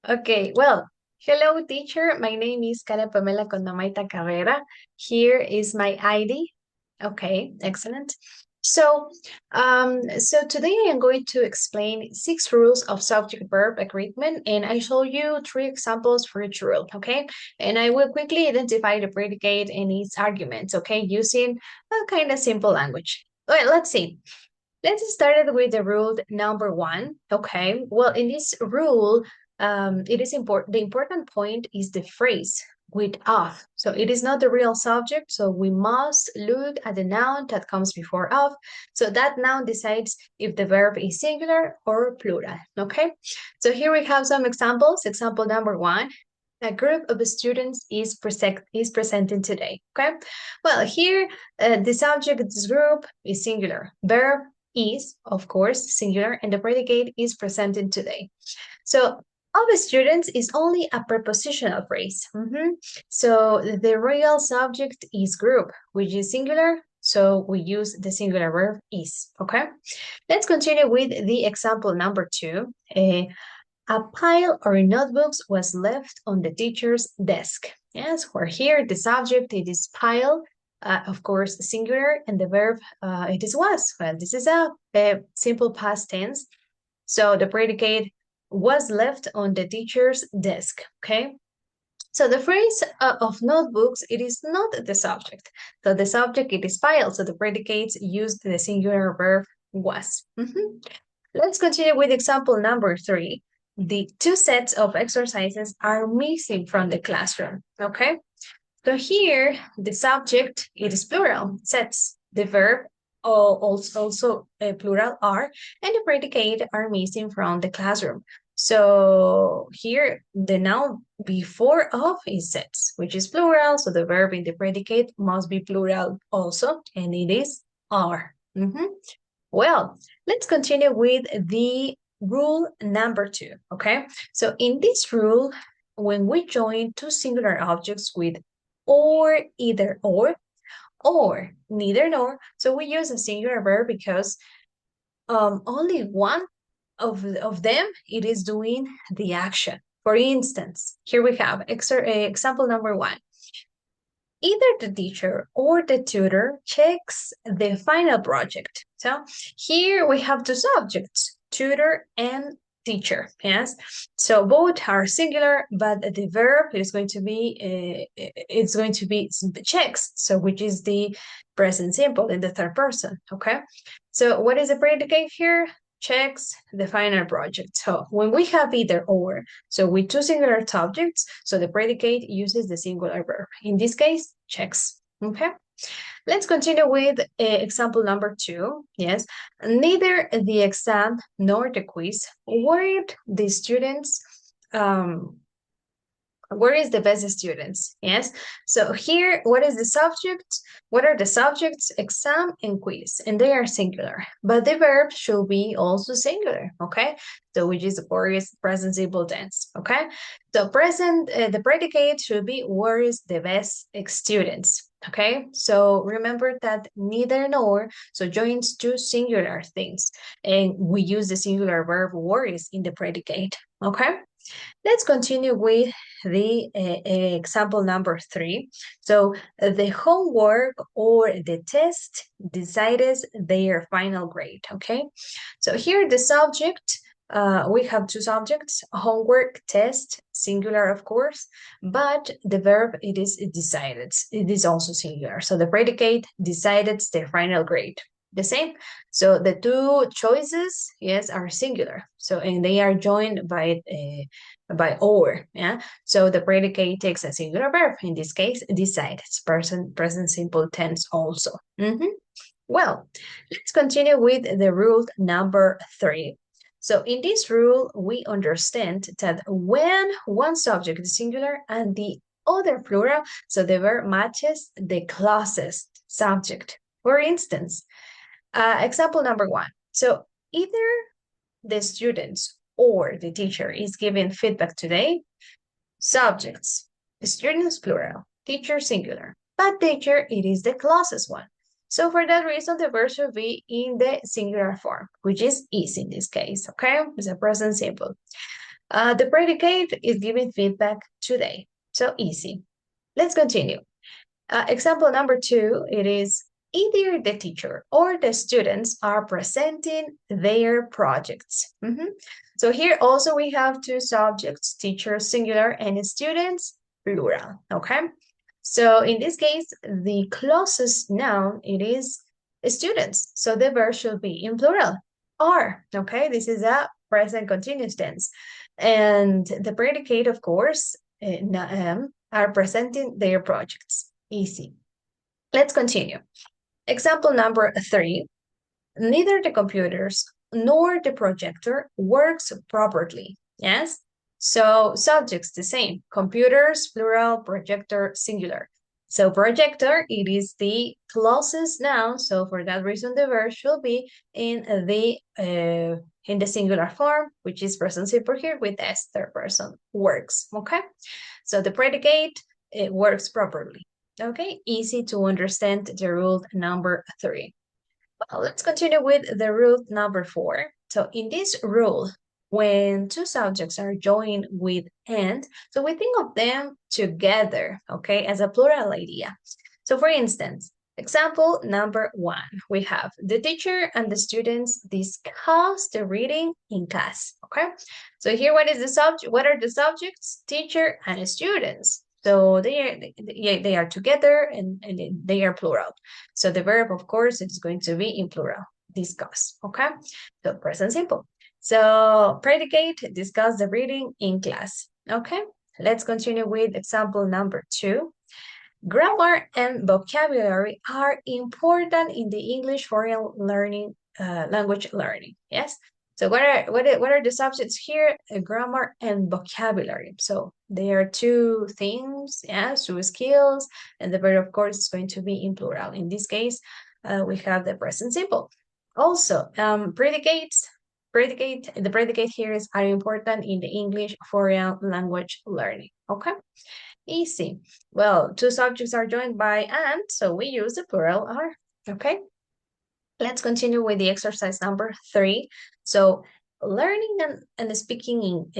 Okay, well, hello teacher. My name is Karen Pamela Condomaita Carrera. Here is my ID. Okay, excellent. So today I am going to explain 6 rules of subject-verb agreement, and I show you 3 examples for each rule, okay? And I will quickly identify the predicate and its arguments, okay, using a kind of simple language. Well, let's see. Let's start with the rule number 1. Okay. Well, in this rule, it is important. The important point is the phrase with of. So it is not the real subject. So we must look at the noun that comes before of. So that noun decides if the verb is singular or plural. Okay. So here we have some examples. Example number 1. A group of students is presenting today. Okay. Well, here the subject of this group is singular. Verb is, of course, singular, and the predicate is presented today. So of the students is only a prepositional phrase. So the real subject is group, which is singular. So we use the singular verb is, okay? Let's continue with the example number 2. A pile of notebooks was left on the teacher's desk. Yes, where here the subject, it is pile, of course, singular, and the verb, it is was. Well, this is a simple past tense. So the predicate was left on the teacher's desk, okay? So the phrase of notebooks, it is not the subject. So the subject, it is pile. So the predicates use the singular verb was. Let's continue with example number 3. The 2 sets of exercises are missing from the classroom, okay? So here, the subject, it is plural, sets. The verb, also plural, are, and the predicate are missing from the classroom. So here, the noun before of is sets, which is plural, so the verb in the predicate must be plural also, and it is are. Well, let's continue with the rule number 2, okay? So in this rule, when we join 2 singular objects with or, either or neither nor, so we use a singular verb because only one of them, it is doing the action. For instance, here we have example number 1. Either the teacher or the tutor checks the final project. So here we have 2 subjects, tutor and teacher, yes? So both are singular, but the verb is going to be, it's going to be checks, so which is the present simple in the third person, okay? So what is the predicate here? Checks the final project. So when we have either or, so with 2 singular subjects, so the predicate uses the singular verb. In this case, checks. Okay. Let's continue with example number 2. Yes, neither the exam nor the quiz were the students where is the best students? Yes. So here, what is the subject? What are the subjects? Exam and quiz, and they are singular. But the verb should be also singular. Okay. So which is where is present simple tense. Okay. So present, the predicate should be where is the best students. Okay. So remember that neither nor so joins 2 singular things, and we use the singular verb where is in the predicate. Okay. Let's continue with the example number 3. So the homework or the test decides their final grade, okay? So here the subject, we have 2 subjects, homework, test, singular of course, but the verb, it is decided. It is also singular. So the predicate decided their final grade. The same. So the 2 choices, yes, are singular. So, and they are joined by or, yeah. So the predicate takes a singular verb. In this case, decide. It's present simple tense also. Well, let's continue with the rule number 3. So in this rule, we understand that when one subject is singular and the other plural, so the verb matches the closest subject. For instance, example number 1. So either the students or the teacher is giving feedback today. Subjects, students plural, teacher singular, but teacher, it is the closest one. So for that reason, the verb should be in the singular form, which is in this case, okay? It's a present simple. The predicate is giving feedback today. So easy. Let's continue. Example number 2, it is either the teacher or the students are presenting their projects. So here also we have two subjects, teacher singular and students plural, okay? So in this case, the closest noun, it is students. So the verb should be in plural, are, okay? This is a present continuous tense. And the predicate, of course, are presenting their projects. Easy. Let's continue. Example number 3. Neither the computers nor the projector works properly. Yes? So subjects the same. Computers, plural, projector, singular. So projector, it is the closest noun. So for that reason, the verb should be in the singular form, which is present simple here with S, third person, works. Okay? So the predicate, it works properly. Okay, easy to understand the rule number 3. Well, let's continue with the rule number 4. So in this rule, when two subjects are joined with and, so we think of them together, okay, as a plural idea. So for instance, example number 1, we have the teacher and the students discuss the reading in class, okay? So here, what is the subject? What are the subjects? Teacher and students. So they are together and they are plural. So the verb, of course, is going to be in plural, discuss, okay? So present simple. So predicate, discuss the reading in class, okay? Let's continue with example number 2. Grammar and vocabulary are important in the English foreign learning, language learning, yes? So what are the subjects here? Grammar and vocabulary. So there are two things, yes, two skills, and the verb, of course, is going to be in plural. In this case, we have the present simple. Also, the predicate here is are important in the English foreign language learning, okay? Easy. Well, two subjects are joined by and, so we use the plural are, okay? Let's continue with the exercise number 3. So learning and speaking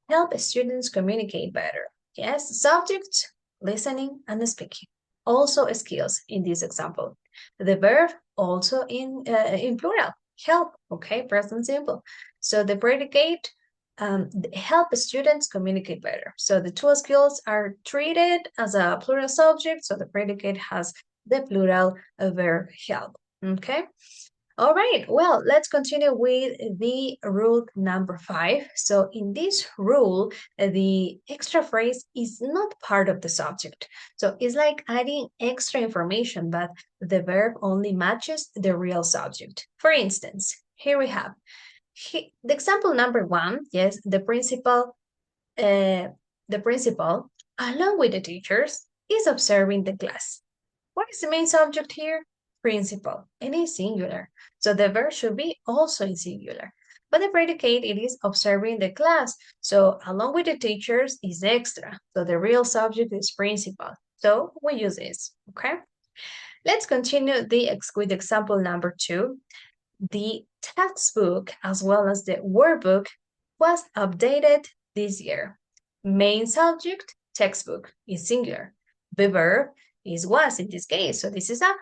help students communicate better. Yes, subjects, listening and speaking. Also skills in this example. The verb also in plural, help, okay, present simple. So the predicate help students communicate better. So the two skills are treated as a plural subject, so the predicate has the plural verb help, okay? All right, well, let's continue with the rule number 5. So in this rule, the extra phrase is not part of the subject. So it's like adding extra information, but the verb only matches the real subject. For instance, here we have the example number 1, yes, the principal, along with the teachers, is observing the class. What is the main subject here? Principal, and it's singular. So the verb should be also in singular. But the predicate, it is observing the class. So along with the teachers is extra. So the real subject is principal. So we use this, okay? Let's continue with example number 2. The textbook as well as the workbook was updated this year. Main subject, textbook, is singular. The verb is was in this case. So this is a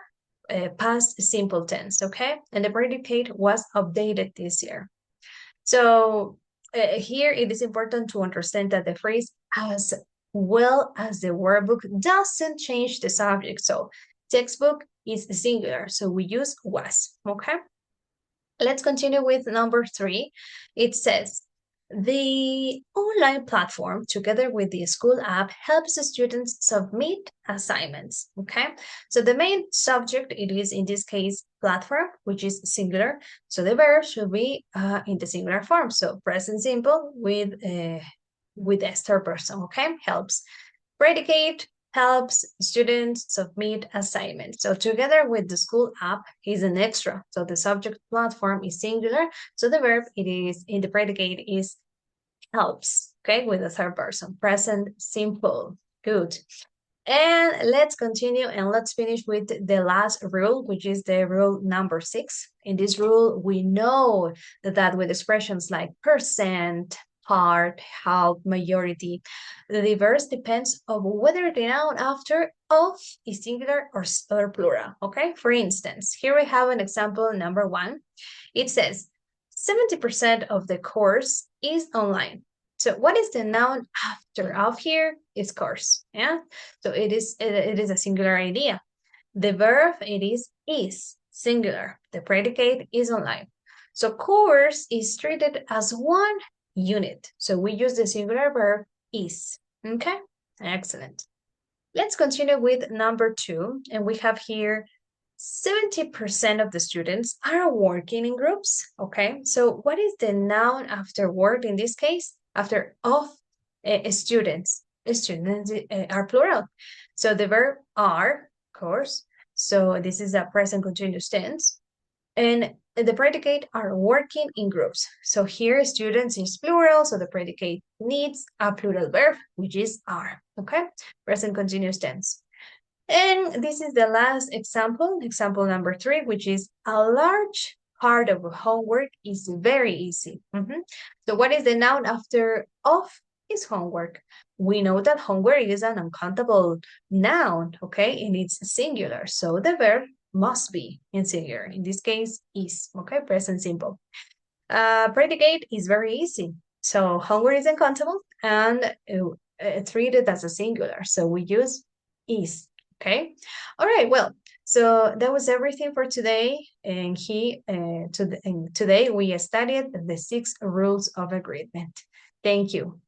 past simple tense, okay? And the predicate was updated this year. So here it is important to understand that the phrase as well as the workbook doesn't change the subject. So textbook is singular, so we use was, okay? Let's continue with number 3. It says, the online platform, together with the school app, helps the students submit assignments, okay? So the main subject, it is, in this case, platform, which is singular. So the verb should be in the singular form. So present simple with a third person, okay? Helps. Predicate, helps students submit assignments. So together with the school app is an extra. So the subject platform is singular. So the verb, it is in the predicate is helps, okay, with the third person, present simple. Good. And let's continue and let's finish with the last rule, which is the rule number 6. In this rule, we know that with expressions like percent, part, half, majority, the verse depends on whether the noun after of is singular or plural, okay? For instance, here we have an example number 1. It says, 70% of the course is online. So what is the noun after of here? Is course, yeah? So it is a singular idea. The verb it is singular. The predicate is online. So course is treated as one unit. So we use the singular verb is. Okay, excellent. Let's continue with number 2, and we have here 70% of the students are working in groups. Okay, so what is the noun after work in this case? After of students. Students are plural. So the verb are, of course. So this is a present continuous tense. And the predicate are working in groups. So here students is plural, so the predicate needs a plural verb, which is are, okay? Present continuous tense. And this is the last example, example number 3, which is a large part of homework is very easy. So what is the noun after of is homework? We know that homework is an uncountable noun, okay? And it's singular. So the verb must be in singular. In this case, is, okay? Present simple. Predicate is very easy. So homework is uncountable and treated as a singular. So we use is. Okay. All right. Well, so that was everything for today. And today we studied the 6 rules of agreement. Thank you.